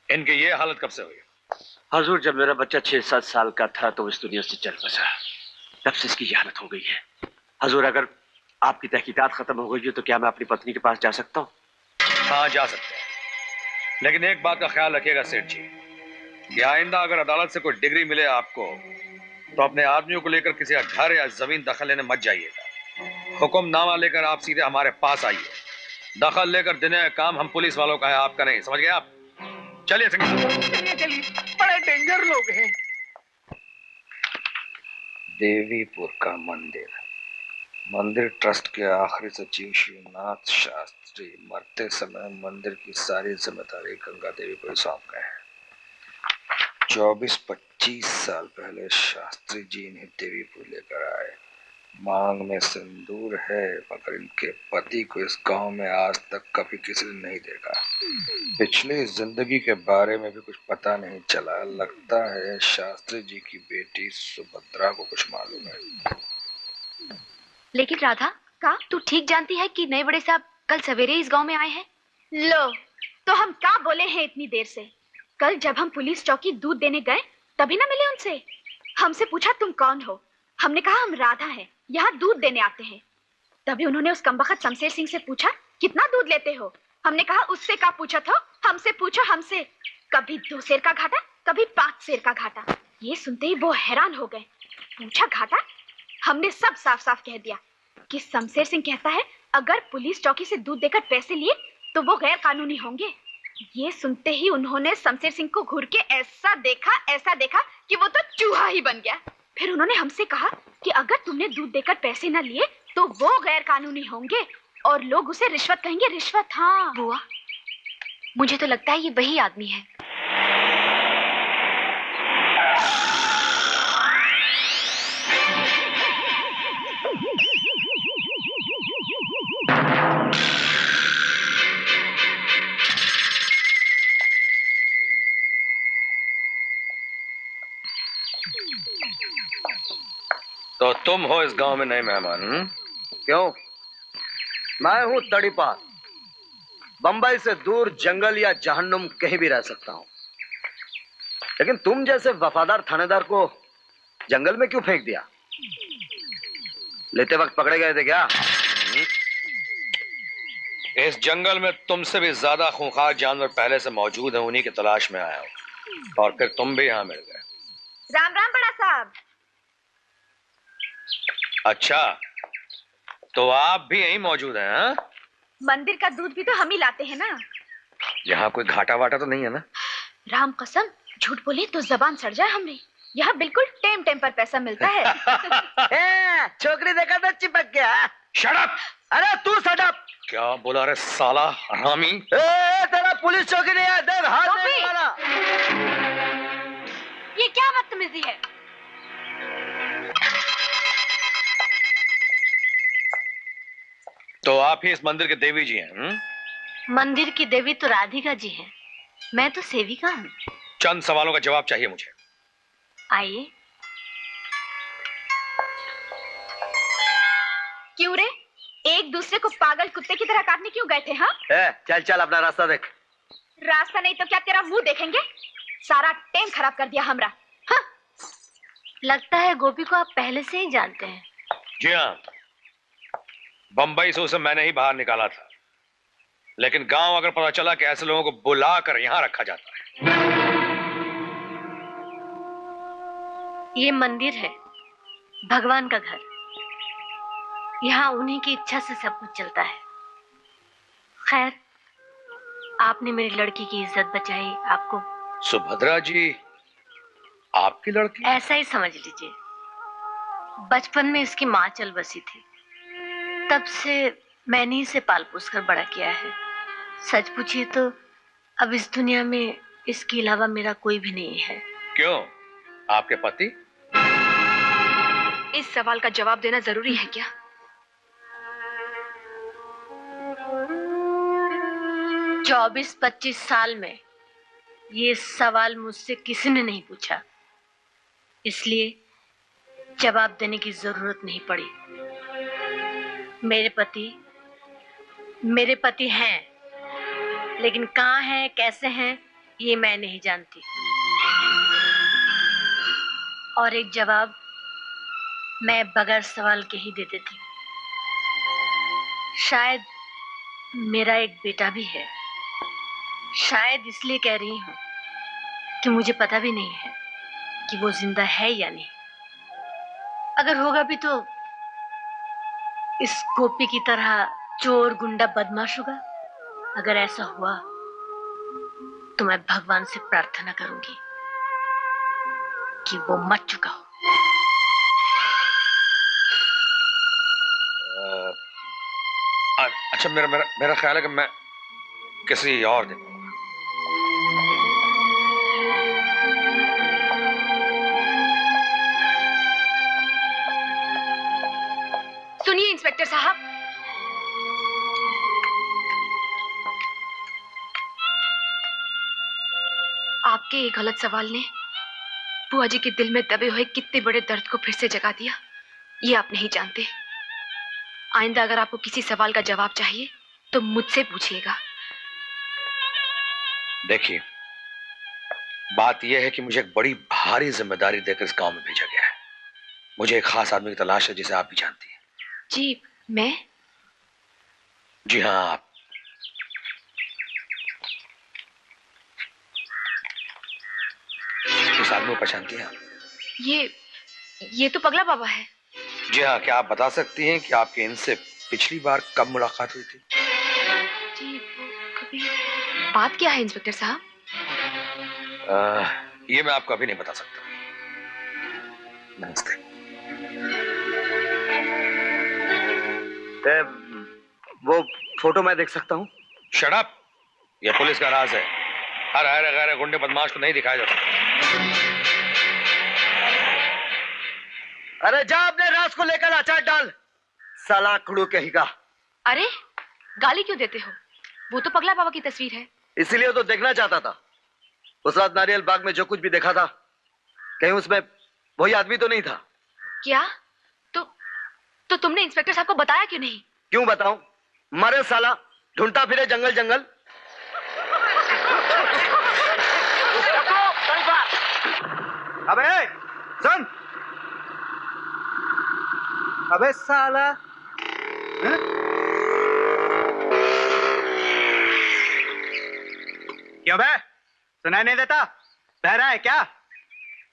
इनकी ये हालत कब से हुई? हजूर, जब मेरा बच्चा 6-7 साल का था तो इस दुनिया से चल बसा, तब से इसकी ये हालत हो गई है। हजूर, अगर आपकी तहकीकात खत्म हो गई है तो क्या मैं अपनी पत्नी के पास जा सकता हूँ? हाँ, जा सकते हैं, लेकिन एक बात का ख्याल रखिएगा सेठ जी कि आइंदा अगर अदालत से कोई डिग्री मिले आपको तो अपने आदमियों को लेकर किसी का घर या जमीन दखल लेने मत जाइएगा। हुक्मनामा लेकर आप सीधे हमारे पास आइए। दखल लेकर देने का काम हम पुलिस वालों का है, आपका नहीं। समझ गए आप? चलिए चलिए चलिए, बड़े डेंजर लोग हैं। देवीपुर का मंदिर ट्रस्ट के आखिरी सचिव शिवनाथ शास्त्री मरते समय मंदिर की सारी जिम्मेदारी गंगा देवी को सौंप गए हैं। 24-25 साल पहले शास्त्री जी इन्हें देवीपुर लेकर आए। मांग में सिंदूर है, मगर इनके पति को इस गांव में आज तक कभी किसी ने नहीं देखा। पिछली जिंदगी के बारे में भी कुछ पता नहीं चला। लगता है शास्त्री जी की बेटी सुभद्रा को कुछ मालूम है। लेकिन राधा, का तू ठीक जानती है कि नए बड़े साहब कल सवेरे इस गांव में आए हैं? लो, तो हम क्या बोले हैं इतनी देर से? कल जब हम पुलिस चौकी दूध देने गए तभी ना मिले उनसे। हमसे पूछा तुम कौन हो, हमने कहा हम राधा हैं, यहाँ दूध देने आते हैं। तभी उन्होंने उस कमबख्त शमशेर सिंह से पूछा कितना दूध लेते हो। हमने कहा उससे क्या पूछा था, हमसे पूछो हमसे। कभी 2 सेर का घाटा, कभी 5 सेर का घाटा। ये सुनते ही वो हैरान हो गए। पूछा घाटा? हमने सब साफ साफ कह दिया कि शमशेर सिंह कहता है अगर पुलिस चौकी से दूध देकर पैसे लिए तो वो गैर कानूनी होंगे। ये सुनते ही उन्होंने शमशेर सिंह को घूर के ऐसा देखा कि वो तो चूहा ही बन गया। फिर उन्होंने हमसे कहा कि अगर तुमने दूध देकर पैसे न लिए तो वो गैर कानूनी होंगे और लोग उसे रिश्वत कहेंगे। रिश्वत? हाँ बुआ, मुझे तो लगता है ये वही आदमी है। तो तुम हो इस गांव में नए मेहमान? क्यों? मैं हूँ तड़ीपार। बंबई से दूर जंगल या जहन्नुम कहीं भी रह सकता हूँ, लेकिन तुम जैसे वफादार थानेदार को जंगल में क्यों फेंक दिया? लेते वक्त पकड़े गए थे क्या? इस जंगल में तुमसे भी ज्यादा खूंखार जानवर पहले से मौजूद हैं, उन्हीं की तलाश में आया हूं और फिर तुम भी यहाँ मिल गए। राम राम बड़ा साहब। अच्छा, तो आप भी यहीं मौजूद हैं? हाँ? मंदिर का दूध भी तो हम ही लाते हैं ना। यहाँ कोई घाटा वाटा तो नहीं है ना? राम कसम, झूठ बोले तो जबान सड़ जाए हमें। यहाँ बिल्कुल टेम पर पैसा मिलता है। छोकरी देखा तो चिपक गया। Shut up! अरे तू शट अप! क्या बोला रे साला हरामी? तेरा पुलिस चौकी नहीं है, देख हाथ टोपी! नहीं मारा। ये क्या बदतमीजी है? तो आप ही इस मंदिर के देवी जी हैं? मंदिर की देवी तो राधिका जी हैं, मैं तो सेविका हूँ। चंद सवालों का जवाब चाहिए मुझे। आइए। क्यों रे, एक दूसरे को पागल कुत्ते की तरह काटने क्यों गए थे? हाँ, चल चल अपना रास्ता देख। रास्ता नहीं तो क्या तेरा मुंह देखेंगे? सारा टेम खराब कर दिया हमरा। हाँ? लगता है गोपी को आप पहले से ही जानते हैं। जी हाँ, बंबई से उसे मैंने ही बाहर निकाला था, लेकिन गांव अगर पता चला कि ऐसे लोगों को बुला कर यहां रखा जाता है। ये मंदिर है, भगवान का घर। यहाँ उन्हीं की इच्छा से सब कुछ चलता है। खैर, आपने मेरी लड़की की इज्जत बचाई। आपको सुभद्रा जी आपकी लड़की? ऐसा ही समझ लीजिए। बचपन में इसकी माँ चल बसी थी, तब से मैंने इसे पाल पोस कर बड़ा किया है। सच पूछिए तो अब इस दुनिया में इसके अलावा मेरा कोई भी नहीं है। क्यों, आपके पति? इस सवाल का जवाब देना जरूरी है क्या? 24-25 साल में ये सवाल मुझसे किसी ने नहीं पूछा, इसलिए जवाब देने की जरूरत नहीं पड़ी। मेरे पति हैं, लेकिन कहाँ हैं, कैसे हैं, ये मैं नहीं जानती। और एक जवाब मैं बगैर सवाल के ही दे देती हूँ। शायद मेरा एक बेटा भी है। शायद इसलिए कह रही हूँ कि मुझे पता भी नहीं है कि वो जिंदा है या नहीं। अगर होगा भी तो इस गोपी की तरह चोर गुंडा बदमाश होगा। अगर ऐसा हुआ तो मैं भगवान से प्रार्थना करूंगी कि वो मर चुका हो। अच्छा, मेरा मेरा मेरा ख्याल है कि मैं किसी और दिन। सुनिए इंस्पेक्टर साहब, आपके एक गलत सवाल ने बुआ जी के दिल में दबे हुए कितने बड़े दर्द को फिर से जगा दिया, ये आप नहीं जानते। आइंदा अगर आपको किसी सवाल का जवाब चाहिए तो मुझसे पूछिएगा। देखिए, बात यह है कि मुझे एक बड़ी भारी जिम्मेदारी देकर इस गांव में भेजा गया है। मुझे एक खास आदमी की तलाश है जिसे आप भी जानती हैं। जी, मैं? जी हाँ, आप। इस आदमी को पहचानती हैं आप? ये तो पगला बाबा है। जी हाँ। क्या आप बता सकती हैं कि आपकी इनसे पिछली बार कब मुलाकात हुई थी? जी, वो कभी। बात क्या है इंस्पेक्टर साहब? ये मैं आपको अभी नहीं बता सकता। नमस्ते। वो फोटो मैं देख सकता हूँ? Shut up! यह पुलिस का राज है। हर हर गैर गुंडे बदमाश को नहीं दिखाया जा सकता। अरे जा अपने राज को लेकर अचार डाल, साला खड़ू कहेगा। अरे गाली क्यों देते हो? वो तो पगला बाबा की तस्वीर है। इसीलिए तो देखना चाहता था। उस रात नारियल बाग में जो कुछ भी देखा था, कहीं उसमें वही आदमी तो नहीं था? क्या? तो तुमने इंस्पेक्टर साहब को बताया क्यों नहीं? क्यों बताऊं? मरे साला, ढूंढता फिरे जंगल जंगल। अबे सुन, अबे साला, क्यों बे? सुनाई नहीं देता? बहरा है क्या?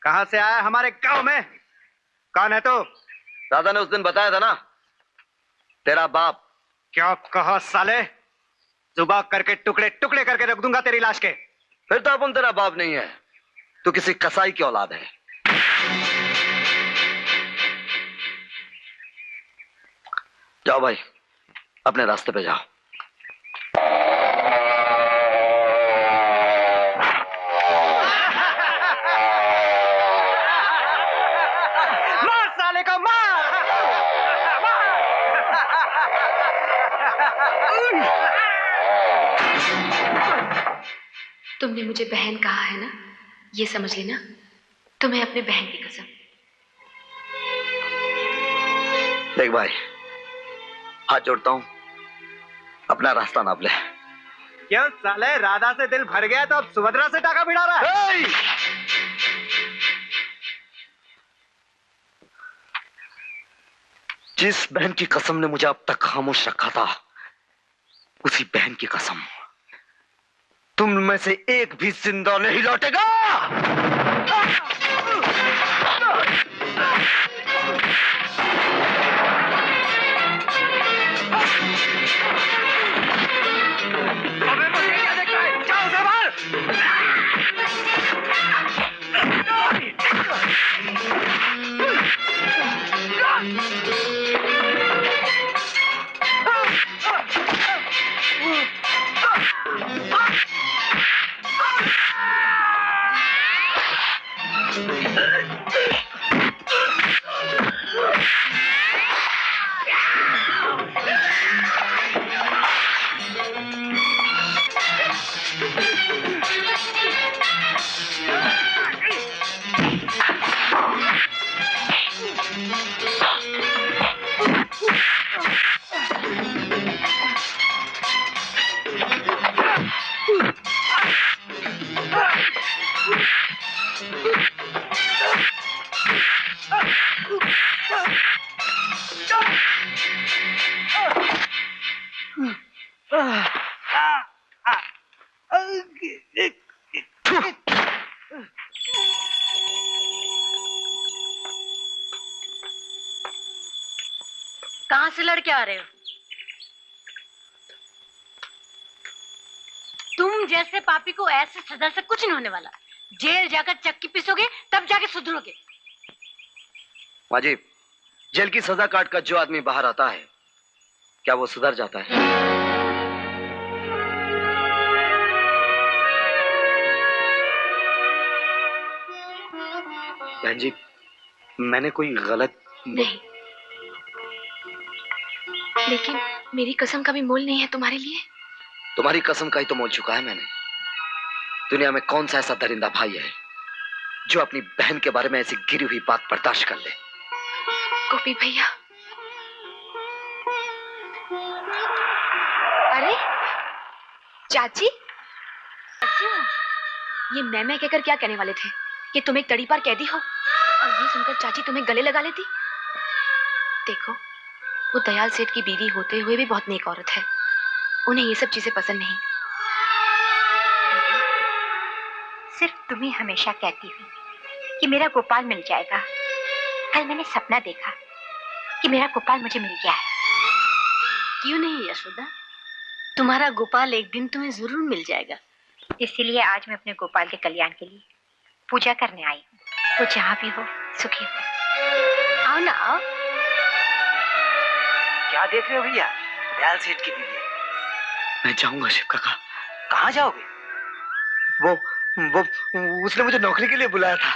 कहां से आया हमारे गांव में? कौन है तू? दादा ने उस दिन बताया था ना, तेरा बाप। क्या कहा साले? जुबा करके टुकड़े टुकड़े करके रख दूंगा तेरी लाश के। फिर तो अपन तेरा बाप नहीं है, तू किसी कसाई की औलाद है। जाओ भाई, अपने रास्ते पे जाओ। मार साले को, मार! तुमने मुझे बहन कहा है ना, ये समझ लेना, तुम्हें अपने बहन की कसम। देख भाई, हाथ जोड़ता हूं, अपना रास्ता नाप ले। क्यों साले, राधा से दिल भर गया तो अब सुभद्रा से टाका भिड़ा रहा है? जिस बहन की कसम ने मुझे अब तक खामोश रखा था, उसी बहन की कसम, तुम में से एक भी जिंदा नहीं लौटेगा। लड़के आ रहे हो? तुम जैसे पापी को ऐसे सजा से कुछ नहीं होने वाला। जेल जाकर चक्की पीसोगे तब जाके सुधरोगे। माँ जी, जेल की सजा काट कर जो आदमी बाहर आता है, क्या वो सुधर जाता है? बहन जी, मैंने कोई गलत नहीं, लेकिन मेरी कसम का भी मोल नहीं है तुम्हारे लिए। तुम्हारी कसम का ही तो मोल चुका है मैंने। दुनिया में कौन सा ऐसा दरिंदा भाई है जो अपनी बहन के बारे में ऐसी गिरी हुई बात बर्दाश्त कर ले? गोपी भैया। अरे चाची, ये मैं कहकर क्या कहने वाले थे कि तुम एक तड़ी पार कैदी हो, और ये सुनकर चाची तुम्हें गले लगा लेती। देखो, वो दयाल सेठ की बीवी होते हुए भी बहुत नेक औरत है। उन्हें ये सब चीजें पसंद नहीं। सिर्फ तुम ही हमेशा कहती हो कि मेरा गोपाल मिल जाएगा। कल मैंने सपना देखा कि मेरा गोपाल मुझे मिल गया है। क्यों नहीं यशोदा, तुम्हारा गोपाल एक दिन तुम्हें जरूर मिल जाएगा। इसीलिए आज मैं अपने गोपाल के कल्याण के लिए पूजा करने आई हूँ। वो जहाँ भी हो सुखी हो। आओ ना आओ। क्या देख रहे हो भैया? दयाल सेठ की बीवी है। मैं जाऊंगा शिव काका। कहाँ जाओगे? वो उसने मुझे नौकरी के लिए बुलाया था।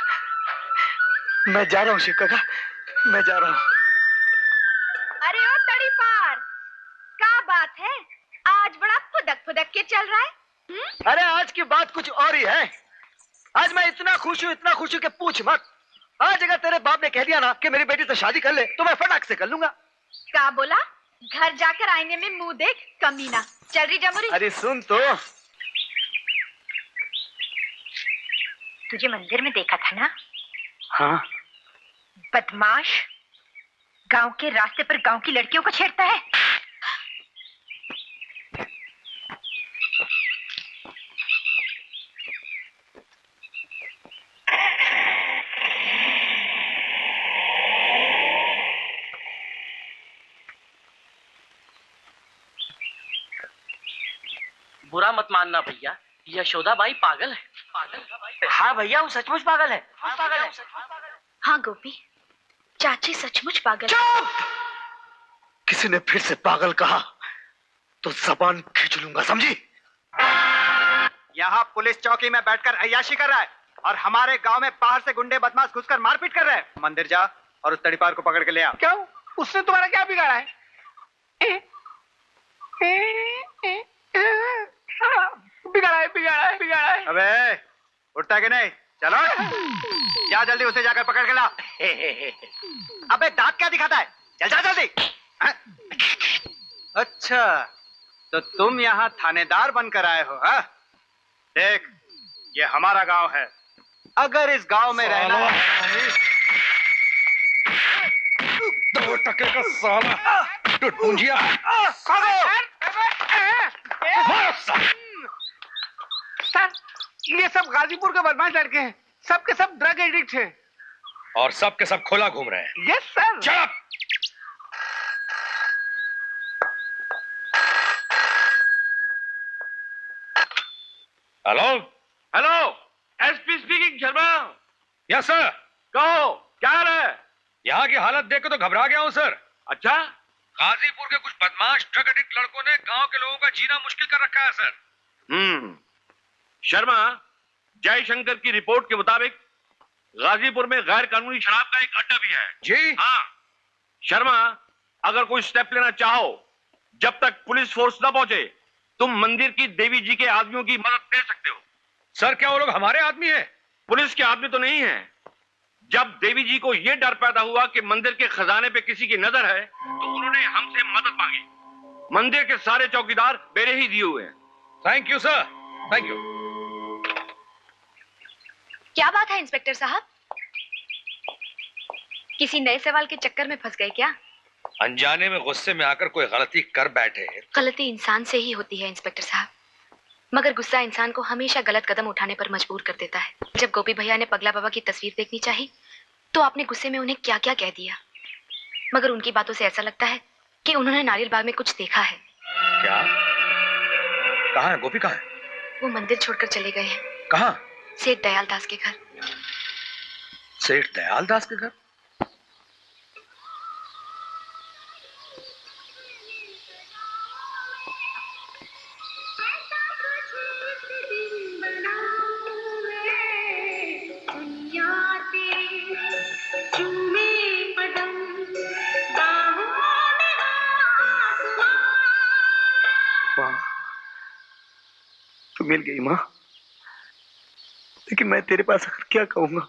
मैं जा रहा हूँ शिव काका, मैं जा रहा हूँ। अरे ओ तड़ी पार, क्या बात है? आज बड़ा फुदक फुदक के चल रहा है। अरे आज की बात कुछ और ही है। आज मैं इतना खुश हूँ कि पूछ मत। आज अगर तेरे बाप ने कह दिया ना कि मेरी बेटी से शादी कर ले, तो मैं फटाक से कर लूंगा। क्या बोला? घर जाकर आईने में मुंह देख कमीना। चल रही जमुरी। अरे सुन तो। तुझे मंदिर में देखा था ना? हाँ। बदमाश, गांव के रास्ते पर गांव की लड़कियों को छेड़ता है। बुरा मत मानना भैया, यशोदा बाई पागल है। हाँ भैया, वो सचमुच पागल है। हाँ गोपी, चाची सचमुच पागल। चुप! किसी ने फिर से पागल कहा तो जबान खींच लूंगा, समझी? यहाँ पुलिस चौकी में बैठकर अय्याशी कर रहा है और हमारे गांव में बाहर से गुंडे बदमाश घुसकर मारपीट कर रहे हैं। मंदिर जा और उस तड़ीपार को पकड़ के ले आ। क्यों? उसने तुम्हारा क्या बिगाड़ा है? बिगाड़ा है। अबे उठता है कि नहीं? चलो जा जल्दी, उसे जाकर पकड़ के ला। अबे दांत क्या दिखाता है? चल जा जल्दी। अच्छा, तो तुम यहाँ थानेदार बनकर आए हो? हाँ? देख, ये हमारा गांव है। अगर इस गांव में रहना है। दो टके का साला टुटपुंजिया। सर, ये सब गाजीपुर के बदमाश लड़के हैं। सब के सब ड्रग एडिक्ट हैं। और सब के सब खुला घूम रहे हैं। Yes sir. चुप! Hello hello, SP speaking. Sharma. Yes sir. कहो, क्या हाल है? यहाँ की हालत देख के तो घबरा गया हूँ सर। अच्छा? गाजीपुर के कुछ बदमाश ड्रग एडिक्ट लड़कों ने गांव के लोगों का जीना मुश्किल कर रखा है सर। शर्मा, जयशंकर की रिपोर्ट के मुताबिक गाजीपुर में गैर कानूनी शराब का एक अड्डा भी है। जी हाँ। शर्मा, अगर कोई स्टेप लेना चाहो, जब तक पुलिस फोर्स न पहुंचे, तुम मंदिर की देवी जी के आदमियों की मदद ले सकते हो। सर, क्या वो लोग हमारे आदमी हैं? पुलिस के आदमी तो नहीं है। जब देवी जी को यह डर पैदा हुआ कि मंदिर के खजाने पे किसी की नजर है, तो उन्होंने हमसे मदद मांगी। मंदिर के सारे चौकीदार मेरे ही दिए हुए हैं। Thank you sir, thank you. क्या बात है इंस्पेक्टर साहब? किसी नए सवाल के चक्कर में फंस गए क्या? अनजाने में गुस्से में आकर कोई गलती कर बैठे। गलती इंसान से ही होती है इंस्पेक्टर साहब, मगर गुस्सा इंसान को हमेशा गलत कदम उठाने पर मजबूर कर देता है। जब गोपी भैया ने पगला बाबा की तस्वीर देखनी चाही, तो आपने गुस्से में उन्हें क्या क्या कह दिया, मगर उनकी बातों से ऐसा लगता है कि उन्होंने नारियल बाग में कुछ देखा है। क्या? कहाँ है गोपी? कहाँ है? वो मंदिर छोड़कर चले गए हैं। कहाँ? सेठ दयाल दास के घर। सेठ दयाल दास के घर? तू मिल गई माँ, लेकिन मैं तेरे पास आकर क्या कहूंगा?